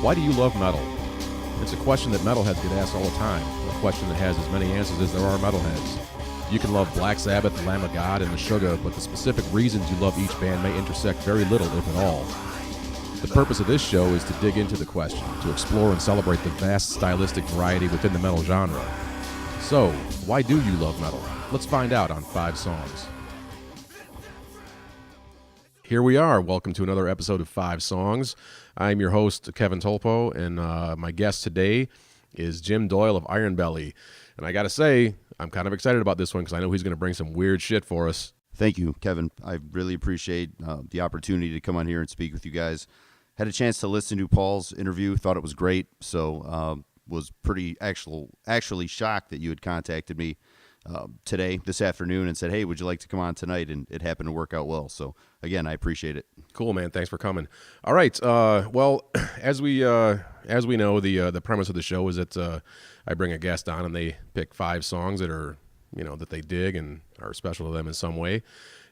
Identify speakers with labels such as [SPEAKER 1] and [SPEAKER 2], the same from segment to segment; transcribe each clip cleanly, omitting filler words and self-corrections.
[SPEAKER 1] Why do you love metal? It's a question that metalheads get asked all the time, a question that has as many answers as there are metalheads. You can love Black Sabbath, Lamb of God, and Meshuggah, but the specific reasons you love each band may intersect very little, if at all. The purpose of this show is to dig into the question, to explore and celebrate the vast stylistic variety within the metal genre. So, why do you love metal? Let's find out on 5 Songs. Here we are. Welcome to another episode of 5 Songs. I'm your host, Kevin Tulppo, and my guest today is Jim Doyle of Iron Belly. And I got to say, I'm kind of excited about this one because I know he's going to bring some weird shit for us.
[SPEAKER 2] Thank you, Kevin. I really appreciate the opportunity to come on here and speak with you guys. Had a chance to listen to Paul's interview, thought it was great, so was pretty actually shocked that you had contacted me this afternoon, and said, hey, would you like to come on tonight? And it happened to work out well. So, again, I appreciate it.
[SPEAKER 1] Cool, man. Thanks for coming. All right. Well, as we know, the premise of the show is that I bring a guest on, and they pick 5 songs that are, that they dig and are special to them in some way.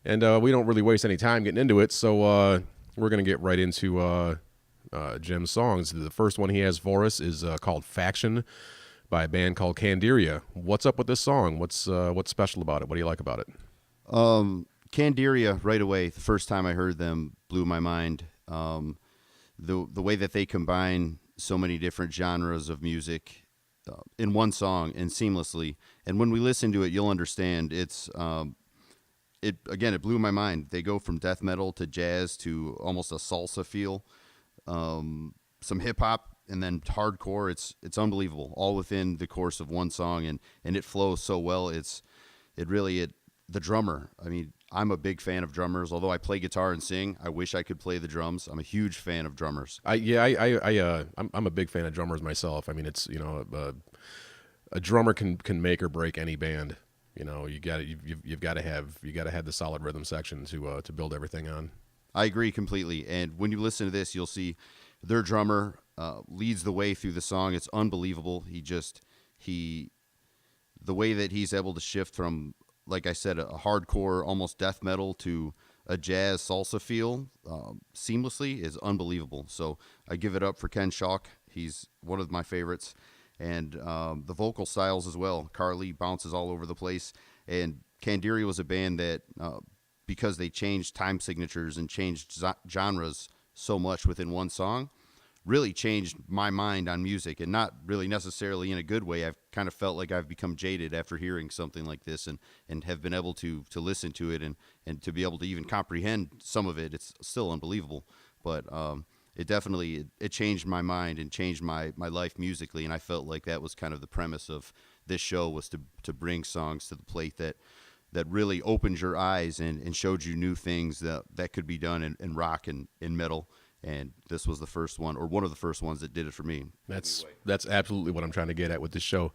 [SPEAKER 1] And we don't really waste any time getting into it, so we're going to get right into Jim's songs. The first one he has for us is called Faction, by a band called Candiria. What's up with this song? What's special about it? What do you like about it?
[SPEAKER 2] Candiria, right away, the first time I heard them, blew my mind. The way that they combine so many different genres of music in one song and seamlessly. And when we listen to it, you'll understand. It blew my mind. They go from death metal to jazz to almost a salsa feel, some hip hop, and then hardcore. It's unbelievable, all within the course of one song, and it flows so well. The drummer. I mean, I'm a big fan of drummers. Although I play guitar and sing, I wish I could play the drums. I'm a huge fan of drummers.
[SPEAKER 1] I'm a big fan of drummers myself. I mean, it's a drummer can make or break any band. You've got to have the solid rhythm section to build everything on.
[SPEAKER 2] I agree completely. And when you listen to this, you'll see their drummer leads the way through the song. It's unbelievable. The way that he's able to shift from, like I said, a hardcore, almost death metal to a jazz salsa feel seamlessly is unbelievable. So I give it up for Ken Schalk. He's one of my favorites. And the vocal styles as well. Carly bounces all over the place. And Candiria was a band that, because they changed time signatures and changed genres so much within one song, really changed my mind on music, and not really necessarily in a good way. I've kind of felt like I've become jaded after hearing something like this, and have been able to listen to it and to be able to even comprehend some of it. It's still unbelievable, but it definitely it changed my mind and changed my life musically, and I felt like that was kind of the premise of this show, was to bring songs to the plate that really opened your eyes and showed you new things that could be done in rock and in metal. And this was the first one, or one of the first ones that did it for me.
[SPEAKER 1] That's absolutely what I'm trying to get at with this show.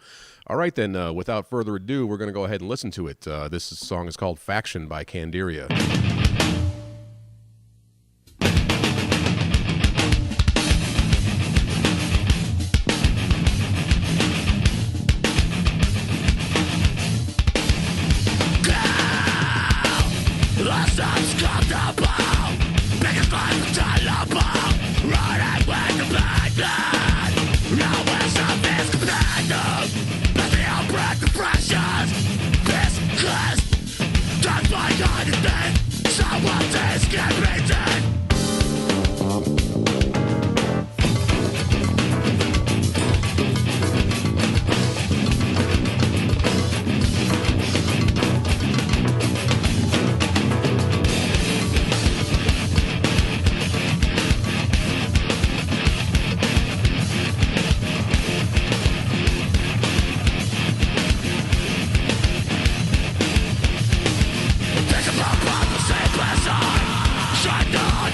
[SPEAKER 1] All right, then, without further ado, we're going to go ahead and listen to it. This song is called Faction by Candiria.
[SPEAKER 3] Shut down!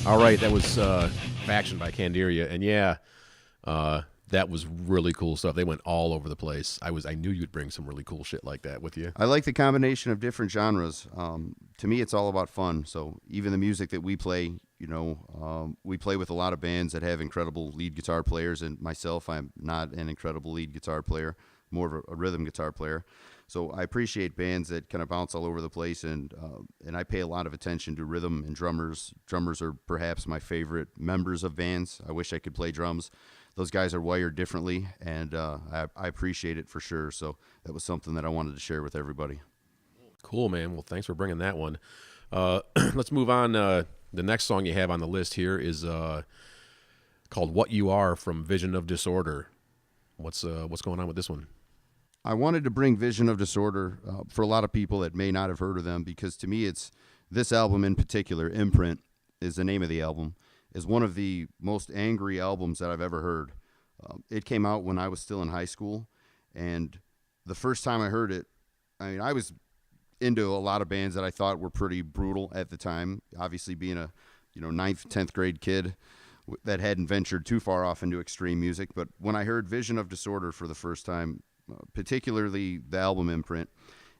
[SPEAKER 1] All right, that was Faction by Candiria, and yeah, that was really cool stuff. They went all over the place. I knew you'd bring some really cool shit like that with you.
[SPEAKER 2] I like the combination of different genres. To me, it's all about fun. So even the music that we play, we play with a lot of bands that have incredible lead guitar players, and myself, I'm not an incredible lead guitar player, more of a rhythm guitar player. So I appreciate bands that kind of bounce all over the place, and I pay a lot of attention to rhythm and drummers. Drummers are perhaps my favorite members of bands. I wish I could play drums. Those guys are wired differently, and I appreciate it for sure. So that was something that I wanted to share with everybody.
[SPEAKER 1] Cool, man. Well, thanks for bringing that one. Let's move on. The next song you have on the list here is called "What You Are" from Vision of Disorder. What's going on with this one?
[SPEAKER 2] I wanted to bring Vision of Disorder for a lot of people that may not have heard of them, because to me, it's this album in particular, Imprint is the name of the album, is one of the most angry albums that I've ever heard. It came out when I was still in high school, and the first time I heard it, I was into a lot of bands that I thought were pretty brutal at the time, obviously being a 9th, 10th grade kid that hadn't ventured too far off into extreme music. But when I heard Vision of Disorder for the first time, particularly the album Imprint,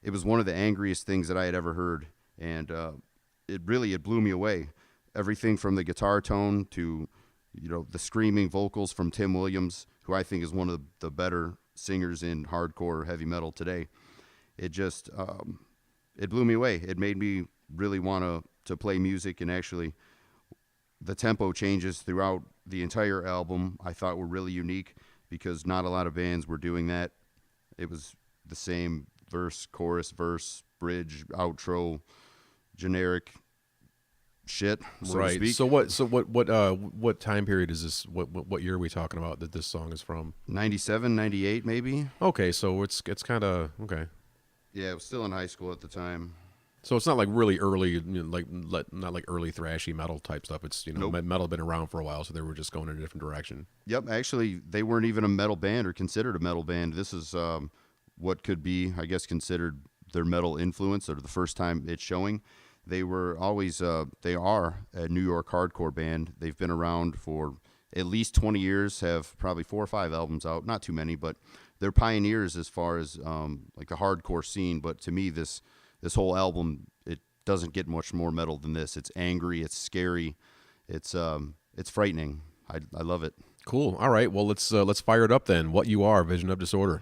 [SPEAKER 2] it was one of the angriest things that I had ever heard, and it blew me away. everything from the guitar tone to, the screaming vocals from Tim Williams, who I think is one of the better singers in hardcore heavy metal today. It just, it blew me away. It made me really want to play music, and actually the tempo changes throughout the entire album I thought were really unique, because not a lot of bands were doing that. It was the same verse, chorus, verse, bridge, outro, generic shit, so to speak.
[SPEAKER 1] What time period is this? What year are we talking about that this song is from?
[SPEAKER 2] 97, 98 maybe.
[SPEAKER 1] Okay, so it's kind of okay.
[SPEAKER 2] Yeah, I was still in high school at the time.
[SPEAKER 1] So it's not like really early, not like early thrashy metal type stuff. It's
[SPEAKER 2] Nope.
[SPEAKER 1] Metal had been around for a while, so they were just going in a different direction.
[SPEAKER 2] Yep, actually, they weren't even a metal band or considered a metal band. This is what could be, I guess, considered their metal influence, or the first time it's showing. They were always, they are a New York hardcore band. They've been around for at least 20 years, have probably 4 or 5 albums out. Not too many, but they're pioneers as far as like the hardcore scene. But to me, this whole album, it doesn't get much more metal than this. It's angry, it's scary, it's frightening. I love it.
[SPEAKER 1] Cool. All right. Well, let's fire it up then. What You Are, Vision of Disorder.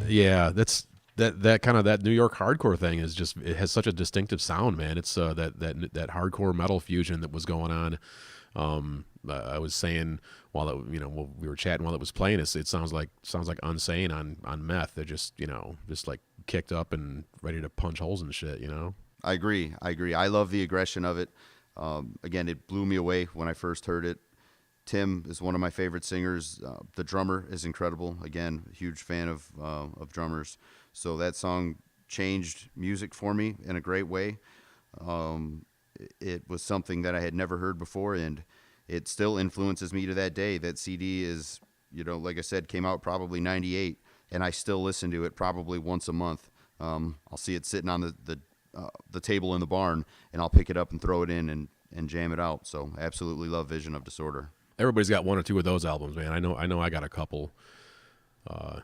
[SPEAKER 1] Yeah, that's that kind of that New York hardcore thing is just, it has such a distinctive sound, man. It's that hardcore metal fusion that was going on. I was saying while we were chatting while it was playing, it sounds like Unsane on meth. They're just just like kicked up and ready to punch holes in shit.
[SPEAKER 2] I agree. I love the aggression of it. Again, it blew me away when I first heard it. Tim is one of my favorite singers. The drummer is incredible. Again, huge fan of drummers. So that song changed music for me in a great way. It was something that I had never heard before, and it still influences me to that day. That CD is, like I said, came out probably 98, and I still listen to it probably once a month. I'll see it sitting on the table in the barn, and I'll pick it up and throw it in and jam it out. So absolutely love Vision of Disorder.
[SPEAKER 1] Everybody's got one or two of those albums, man. I know I got a couple. All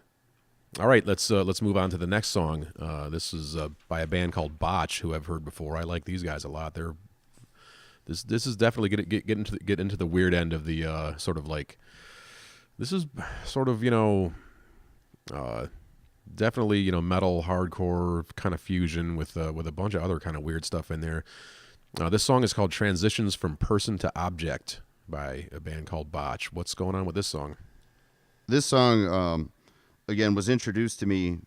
[SPEAKER 1] right, let's move on to the next song. This is by a band called Botch, who I've heard before. I like these guys a lot. This is definitely get into the weird end of the sort of like, this is sort of definitely metal hardcore kind of fusion with a bunch of other kind of weird stuff in there. This song is called Transitions from Person to Object by a band called Botch. What's going on with this song?
[SPEAKER 2] This song, again, was introduced to me,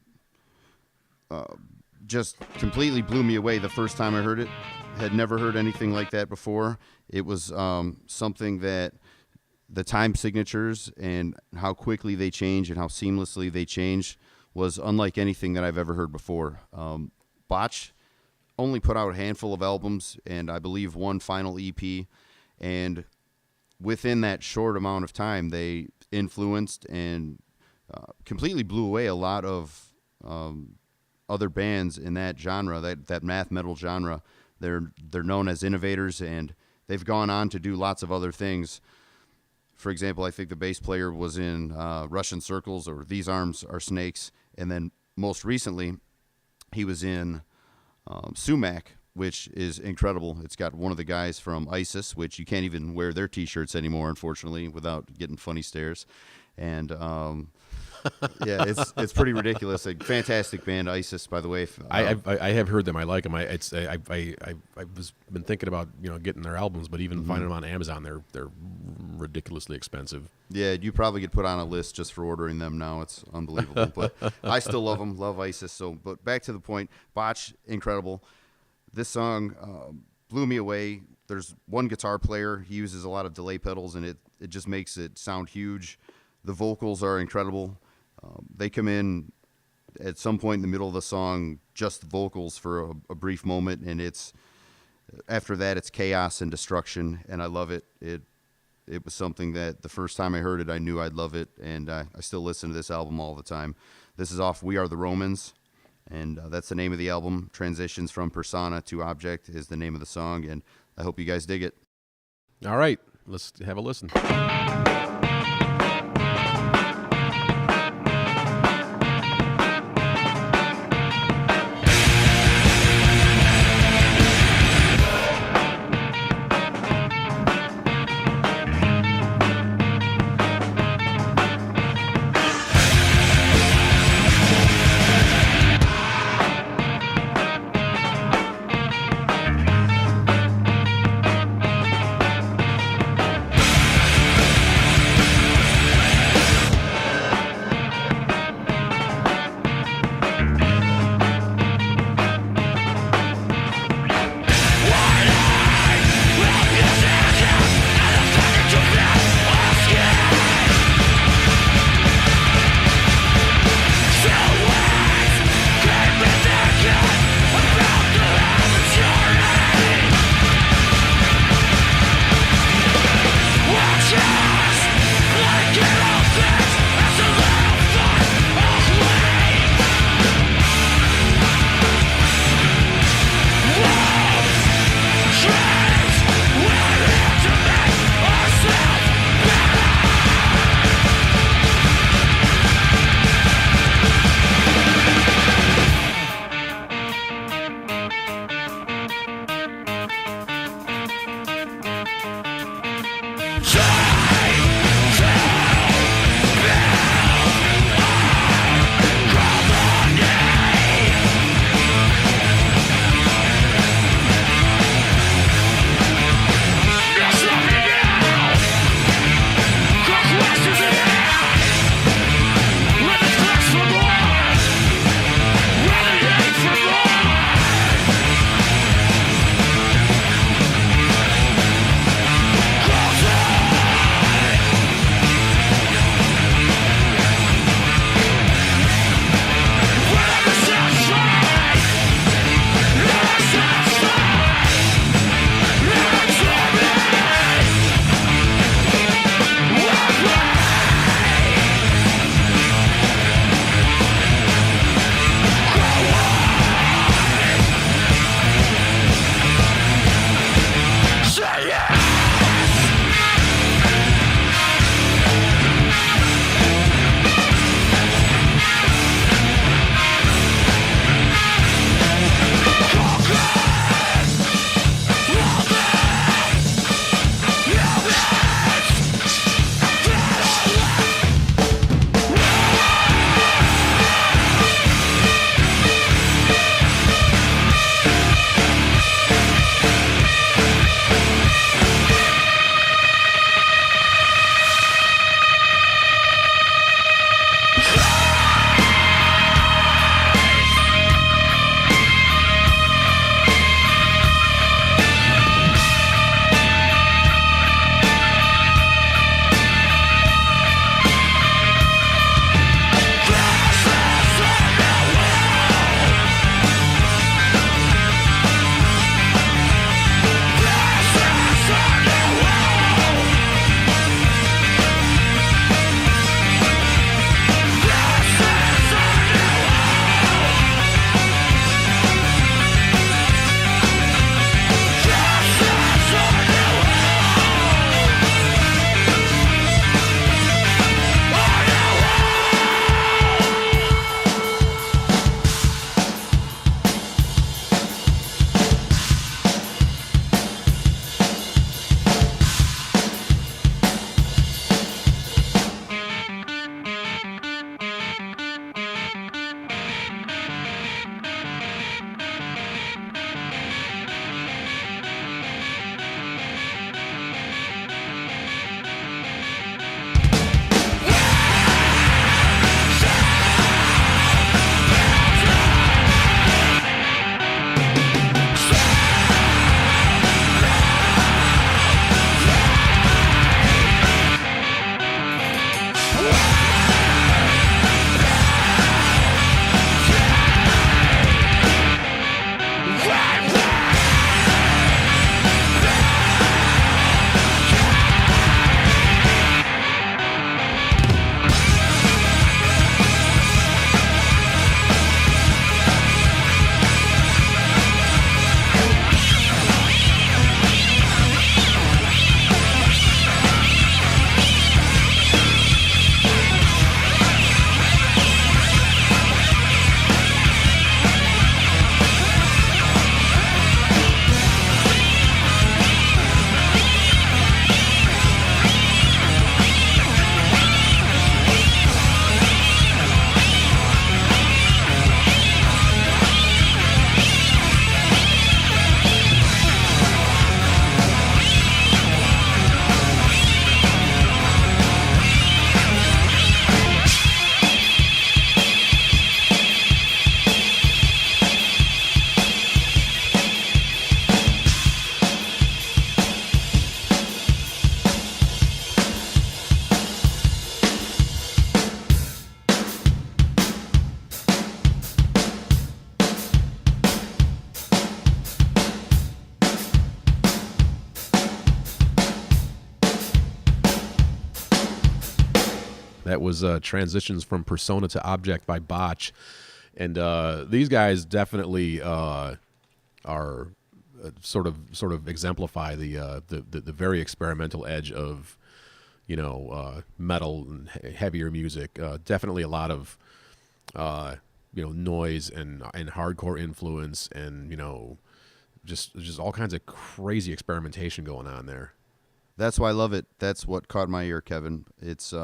[SPEAKER 2] just completely blew me away the first time I heard it. Had never heard anything like that before. It was something that the time signatures and how quickly they change and how seamlessly they change was unlike anything that I've ever heard before. Botch only put out a handful of albums and I believe one final EP, and within that short amount of time they influenced and completely blew away a lot of other bands in that genre, that math metal genre. They're known as innovators, and they've gone on to do lots of other things. For example, I think the bass player was in Russian Circles or These Arms Are Snakes, and then most recently he was in Sumac, which is incredible. It's got one of the guys from ISIS, which you can't even wear their T-shirts anymore, unfortunately, without getting funny stares. And yeah, it's pretty ridiculous. A fantastic band, ISIS, by the way.
[SPEAKER 1] I have heard them. I like them. I've been thinking about getting their albums, but even finding them on Amazon, they're ridiculously expensive.
[SPEAKER 2] Yeah, you probably get put on a list just for ordering them now. It's unbelievable, but I still love them. Love ISIS. So, but back to the point. Botch, incredible. This song blew me away. There's one guitar player. He uses a lot of delay pedals, and it just makes it sound huge. The vocals are incredible. They come in at some point in the middle of the song, just the vocals for a brief moment, and after that it's chaos and destruction, and I love it. It was something that the first time I heard it, I knew I'd love it, and I still listen to this album all the time. This is off We Are the Romans, and that's the name of the album. Transitions from Persona to Object is the name of the song, and I hope you guys dig it.
[SPEAKER 1] All right, let's have a listen. That was Transitions from Persona to Object by Botch. And these guys definitely are sort of exemplify the very experimental edge of, metal and heavier music. Definitely a lot of noise and hardcore influence, and just all kinds of crazy experimentation going on there.
[SPEAKER 2] That's why I love it. That's what caught my ear, Kevin. It's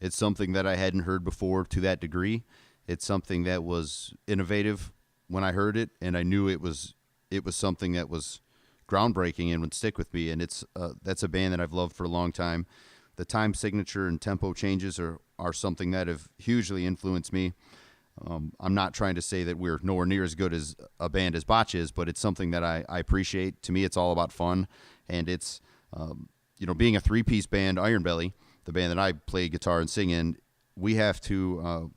[SPEAKER 2] something that I hadn't heard before to that degree. It's something that was innovative when I heard it, and I knew it was something that was groundbreaking and would stick with me. And that's a band that I've loved for a long time. The time signature and tempo changes are something that have hugely influenced me. I'm not trying to say that we're nowhere near as good as a band as Botch is, but it's something that I appreciate. To me, it's all about fun, and it's being a three-piece band, Iron Belly, the band that I play guitar and sing in, we have to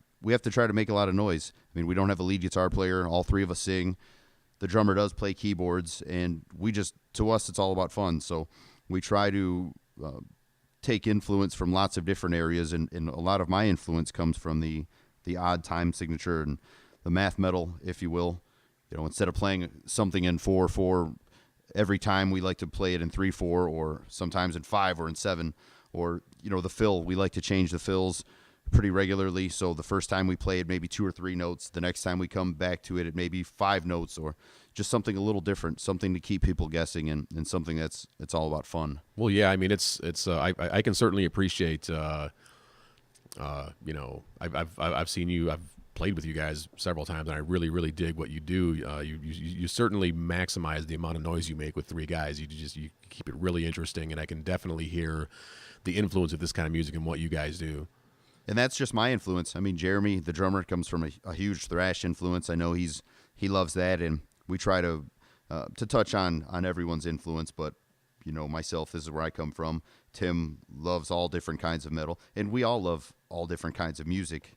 [SPEAKER 2] try to make a lot of noise. I mean, we don't have a lead guitar player. All three of us sing. The drummer does play keyboards, and to us, it's all about fun. So we try to take influence from lots of different areas, and a lot of my influence comes from the odd time signature and the math metal, if you will. Instead of playing something in 4/4 every time, we like to play it in 3/4, or sometimes in 5 or in 7, or the fill. We like to change the fills pretty regularly. So the first time we play it, maybe 2 or 3 notes. The next time we come back to it, it may be 5 notes, or just something a little different, something to keep people guessing, and something it's all about fun.
[SPEAKER 1] Well, yeah, I mean, it's I can certainly appreciate. I've seen you. I've played with you guys several times, and I really, really dig what you do. You certainly maximize the amount of noise you make with 3 guys. You keep it really interesting, and I can definitely hear the influence of this kind of music and what you guys do.
[SPEAKER 2] And that's just my influence. I mean, Jeremy, the drummer, comes from a huge thrash influence. I know he loves that, and we try to touch on everyone's influence. But myself, this is where I come from. Tim loves all different kinds of metal, and we all love all different kinds of music.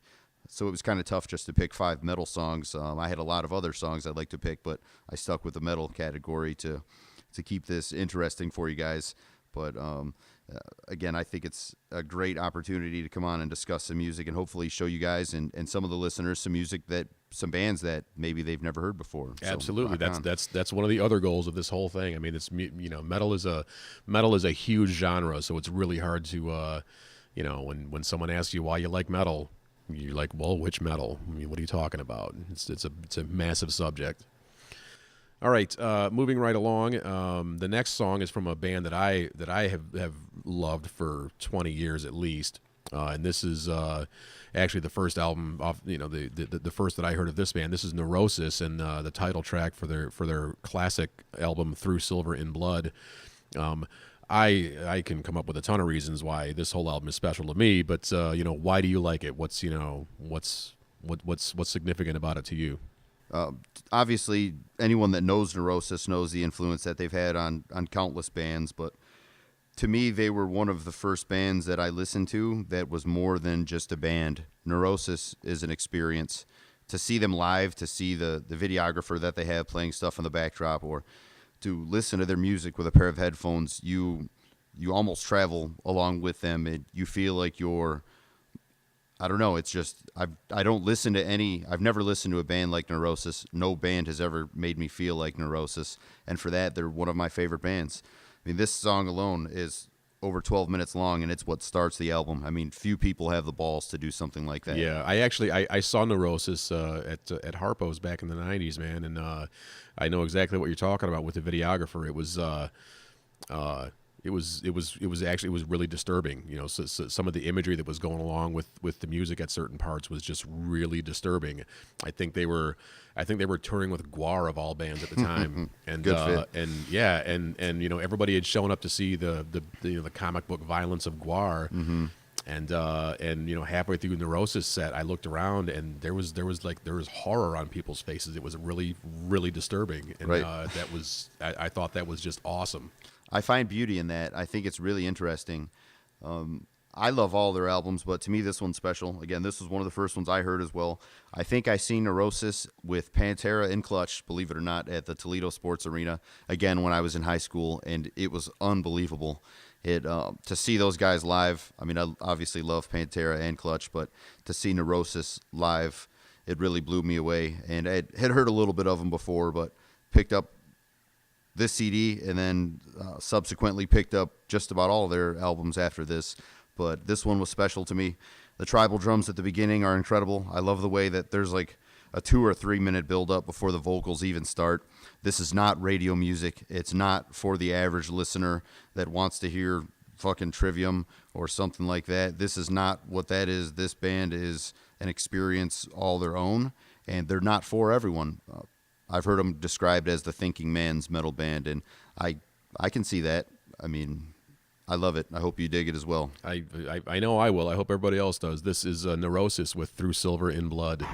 [SPEAKER 2] So it was kind of tough just to pick 5 metal songs. I had a lot of other songs I'd like to pick, but I stuck with the metal category to keep this interesting for you guys. But again, I think it's a great opportunity to come on and discuss some music, and hopefully show you guys and some of the listeners some bands that maybe they've never heard before.
[SPEAKER 1] Absolutely, that's one of the other goals of this whole thing. I mean, it's metal is a huge genre, so it's really hard to when someone asks you why you like metal, you're like, well, which metal? I mean, what are you talking about? It's a massive subject. All right, moving right along. The next song is from a band that I have loved for 20 years at least, and this is actually the first album off. The first that I heard of this band. This is Neurosis, and the title track for their classic album Through Silver in Blood. I can come up with a ton of reasons why this whole album is special to me, but why do you like it? What's significant about it to you?
[SPEAKER 2] Obviously, anyone that knows Neurosis knows the influence that they've had on countless bands, but to me, they were one of the first bands that I listened to that was more than just a band. Neurosis is an experience. To see them live, to see the videographer that they have playing stuff on the backdrop, or to listen to their music with a pair of headphones, you almost travel along with them, and you feel like you're, I don't know, it's just, I don't listen to I've never listened to a band like Neurosis. No band has ever made me feel like Neurosis, and for that, they're one of my favorite bands. I mean, this song alone is over 12 minutes long, and it's what starts the album. I mean, few people have the balls to do something like that.
[SPEAKER 1] Yeah, I saw Neurosis at Harpo's back in the 90s, man, and I know exactly what you're talking about with the videographer. It was really disturbing. So some of the imagery that was going along with the music at certain parts was just really disturbing. I think they were touring with Gwar of all bands at the time, and
[SPEAKER 2] Good fit.
[SPEAKER 1] and everybody had shown up to see the comic book violence of Gwar,
[SPEAKER 2] mm-hmm.
[SPEAKER 1] and halfway through Neurosis set, I looked around and there was horror on people's faces. It was really, really disturbing, and
[SPEAKER 2] right.
[SPEAKER 1] I thought that was just awesome.
[SPEAKER 2] I find beauty in that. I think it's really interesting. I love all their albums, but to me, this one's special. Again, this was one of the first ones I heard as well. I think I seen Neurosis with Pantera in Clutch, believe it or not, at the Toledo Sports Arena, again, when I was in high school, and it was unbelievable. To see those guys live, I mean, I obviously love Pantera and Clutch, but to see Neurosis live, it really blew me away. And I had heard a little bit of them before, but picked up this CD and then subsequently picked up just about all of their albums after this. But this one was special to me. The tribal drums at the beginning are incredible. I love the way that there's like a 2 or 3 minute build up before the vocals even start. This is not radio music. It's not for the average listener that wants to hear fucking Trivium or something like that. This is not what that is. This band is an experience all their own, and they're not for everyone. I've heard them described as the thinking man's metal band, and I can see that. I mean, I love it. I hope you dig it as well.
[SPEAKER 1] I know I will. I hope everybody else does. This is Neurosis with Through Silver in Blood.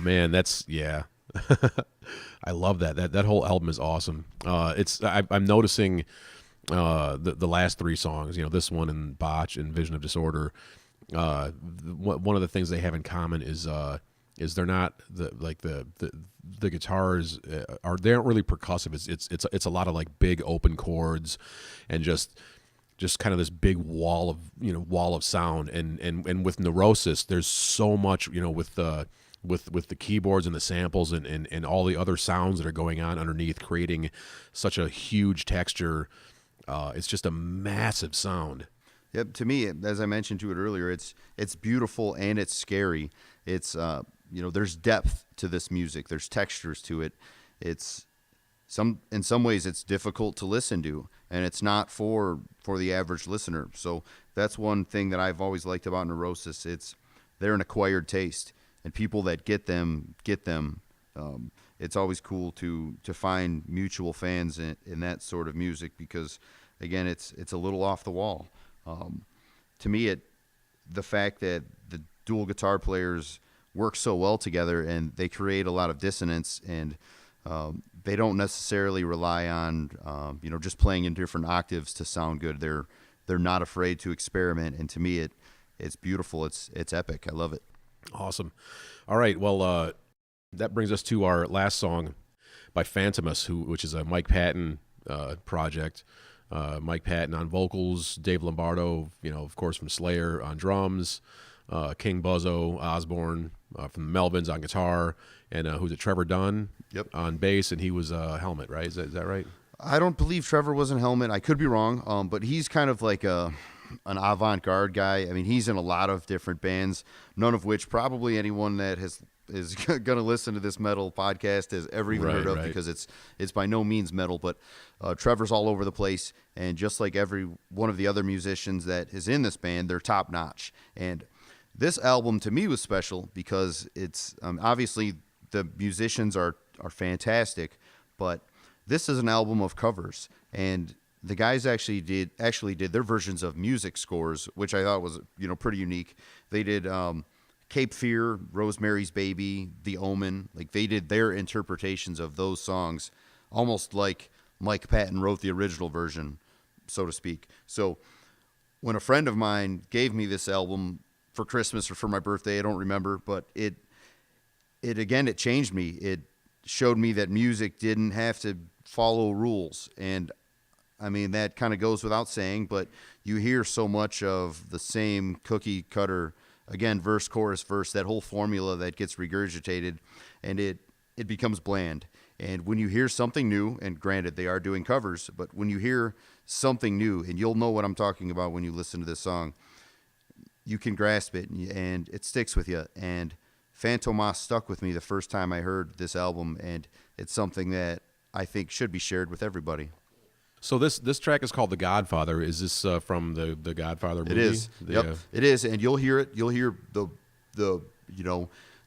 [SPEAKER 1] Man, that's yeah. I love that. That whole album is awesome. I'm noticing the last three songs. You know, this one and Botch and Vision of Disorder. One of the things they have in common is they're not the guitars they aren't really percussive. It's a lot of like big open chords and just kind of this big wall of sound. And with Neurosis, there's so much, you know, with the keyboards and the samples and all the other sounds that are going on underneath, creating such a huge texture. It's just a massive sound.
[SPEAKER 2] Yep. To me, as I mentioned to it earlier, it's beautiful and it's scary. It's there's depth to this music. There's textures to it. In some ways it's difficult to listen to, and it's not for the average listener. So that's one thing that I've always liked about Neurosis. They're an acquired taste, and people that get them. It's always cool to find mutual fans in that sort of music, because again, it's a little off the wall. To me, the fact that the dual guitar players work so well together and they create a lot of dissonance, and they don't necessarily rely on just playing in different octaves to sound good. They're not afraid to experiment, and to me, it's beautiful. It's epic. I love it.
[SPEAKER 1] Awesome. All right. Well, that brings us to our last song by Phantomus, which is a Mike Patton project. Mike Patton on vocals, Dave Lombardo, of course, from Slayer on drums, King Buzzo Osborne from the Melvins on guitar, and who's it, Trevor Dunn on bass, and he was Helmet, right? Is that right?
[SPEAKER 2] I don't believe Trevor was in Helmet. I could be wrong, but he's kind of like an avant-garde guy. I mean, he's in a lot of different bands, none of which probably anyone that is going to listen to this metal podcast has ever even heard of, because it's by no means metal. But Trevor's all over the place, and just like every one of the other musicians that is in this band, they're top-notch. And this album to me was special because it's obviously the musicians are fantastic, but this is an album of covers, and the guys actually did their versions of music scores, which I thought was pretty unique. They did Cape Fear, Rosemary's Baby, The Omen. Like, they did their interpretations of those songs, almost like Mike Patton wrote the original version, so to speak. So when a friend of mine gave me this album for Christmas or for my birthday, I don't remember, but it changed me. It showed me that music didn't have to follow rules. And I mean, that kind of goes without saying, but you hear so much of the same cookie cutter, again, verse, chorus, verse, that whole formula that gets regurgitated, and it becomes bland. And when you hear something new, and granted, they are doing covers, but when you hear something new, and you'll know what I'm talking about when you listen to this song, you can grasp it, and it sticks with you. And Phantomas stuck with me the first time I heard this album, and it's something that I think should be shared with everybody.
[SPEAKER 1] So this track is called The Godfather. Is this from the Godfather movie?
[SPEAKER 2] It is. Yep, it is, and you'll hear it. You'll hear the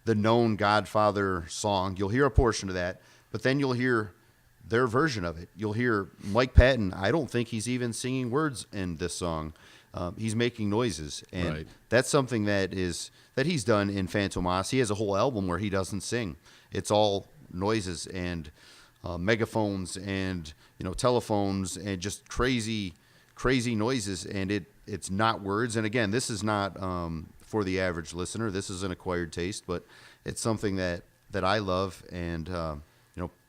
[SPEAKER 2] known Godfather song. You'll hear a portion of that, but then you'll hear their version of it. You'll hear Mike Patton. I don't think he's even singing words in this song. He's making noises, and that's something that he's done in Phantomas. He has a whole album where he doesn't sing. It's all noises and megaphones and telephones and just crazy noises, and it's not words. And again, this is not for the average listener. This is an acquired taste, but it's something that I love. And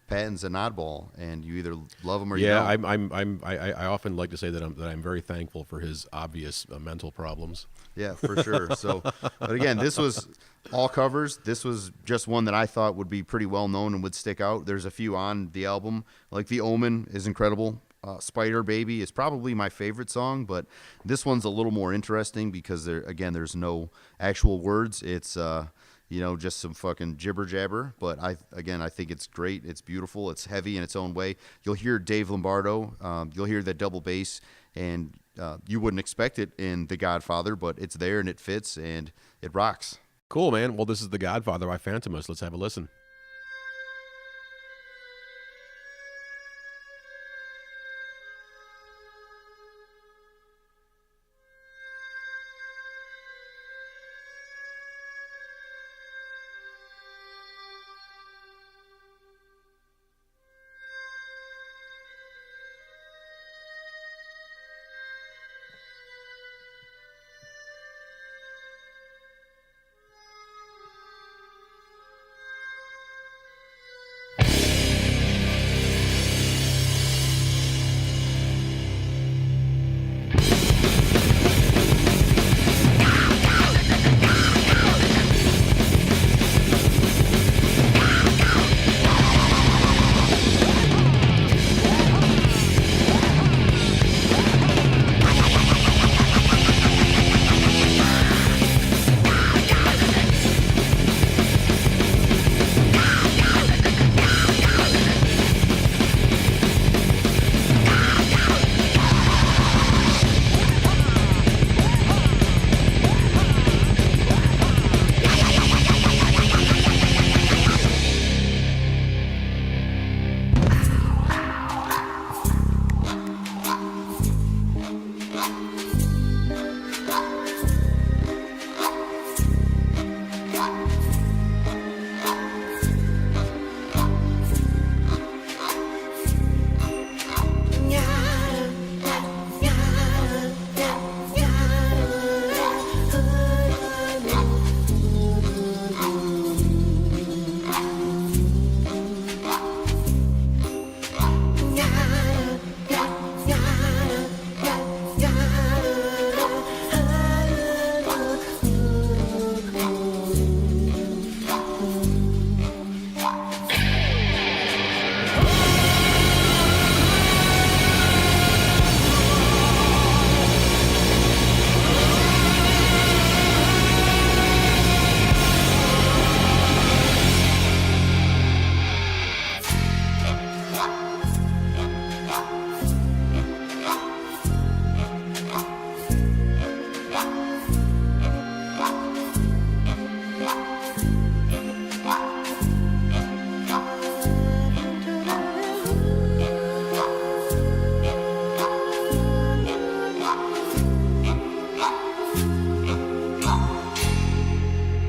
[SPEAKER 2] Patton's an oddball, and you either love him or you don't.
[SPEAKER 1] I often like to say that I'm very thankful for his obvious mental problems.
[SPEAKER 2] Yeah, for sure. So, but again, this was all covers. This was just one that I thought would be pretty well known and would stick out. There's a few on the album, like The Omen is incredible. Spider Baby is probably my favorite song, but this one's a little more interesting because there's no actual words. It's just some fucking jibber jabber. But I think it's great. It's beautiful. It's heavy in its own way. You'll hear Dave Lombardo. You'll hear that double bass, and you wouldn't expect it in The Godfather, but it's there and it fits and it rocks.
[SPEAKER 1] Cool, man. Well, this is The Godfather by Phantomus. Let's have a listen.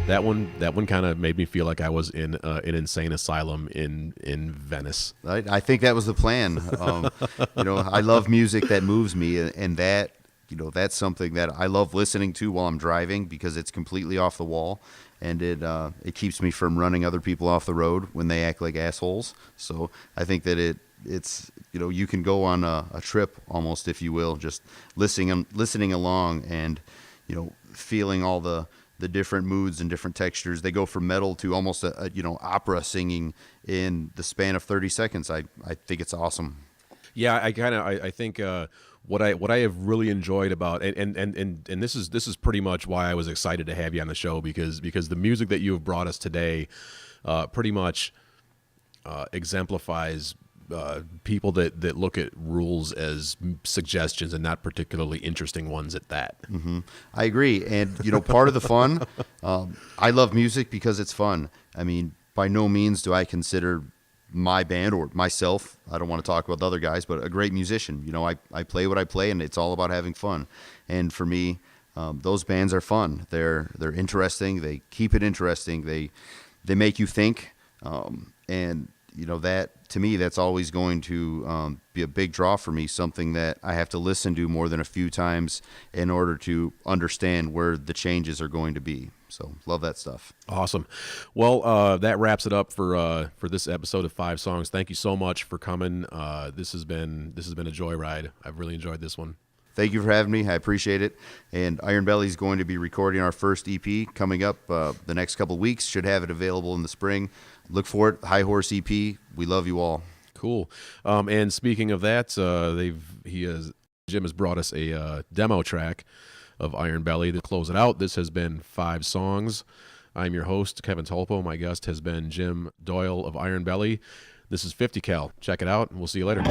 [SPEAKER 1] That one kind of made me feel like I was in an insane asylum in Venice.
[SPEAKER 2] I think that was the plan. I love music that moves me, and that, that's something that I love listening to while I'm driving because it's completely off the wall, and it keeps me from running other people off the road when they act like assholes. So I think that it's you can go on a trip almost, if you will, just listening along and feeling all the different moods and different textures. They go from metal to almost a opera singing in the span of 30 seconds. I think it's awesome.
[SPEAKER 1] Yeah, I think what I have really enjoyed about and this is pretty much why I was excited to have you on the show, because the music that you have brought us today pretty much exemplifies people that look at rules as suggestions and not particularly interesting ones at that.
[SPEAKER 2] Mm-hmm. I agree. And, part of the fun, I love music because it's fun. I mean, by no means do I consider my band or myself, I don't want to talk about the other guys, but a great musician. I play what I play, and it's all about having fun. And for me, those bands are fun. They're interesting. They keep it interesting. They make you think. And that, to me, that's always going to be a big draw for me, something that I have to listen to more than a few times in order to understand where the changes are going to be. So love that stuff.
[SPEAKER 1] Awesome. Well, that wraps it up for this episode of 5 Songs. Thank you so much for coming. This has been a joyride. I've really enjoyed this one.
[SPEAKER 2] Thank you for having me. I appreciate it. And Iron Belly is going to be recording our first EP coming up the next couple of weeks. Should have it available in the spring. Look for it. High Horse EP. We love you all.
[SPEAKER 1] Cool. And speaking of that, Jim has brought us a demo track of Iron Belly to close it out. This has been 5 Songs. I'm your host, Kevin Tulppo. My guest has been Jim Doyle of Iron Belly. This is 50 Cal. Check it out, and we'll see you later.